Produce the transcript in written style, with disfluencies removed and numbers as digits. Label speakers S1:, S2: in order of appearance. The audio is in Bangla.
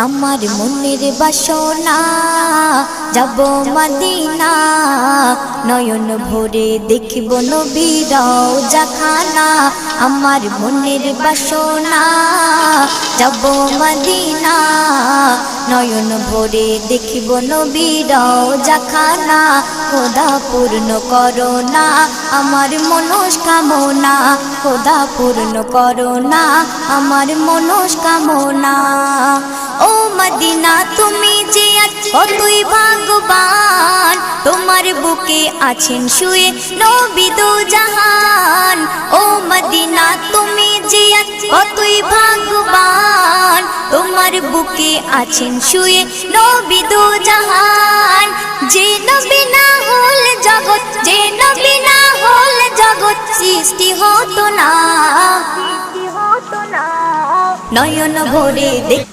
S1: আমার মনের বাসনা যাব মদিনা, নয়ন ভরে দেখিব নবীর রওজাখানা। আমার মনের বাসনা যাব মদিনা, নয়ন ভরে দেখিব নবীর রওজাখানা। খোদা পূর্ণ করো না আমার মনস্কামনা, খোদা পূর্ণ করো না আমার মনস্কামনা। ও মদিনা তুমি যে কতই ভাগ্যবান, তোমার বুকে আছেন শুয়ে নবী দো জাহান। ও মদিনা তুমি যে কতই ভাগ্যবান, তোমার বুকে আছেন শুয়ে নবী দো জাহান। যে নবী না হল জগৎ, যে নবী না হল জগৎ সৃষ্টি হতো না। নয়ন ভরে দেখ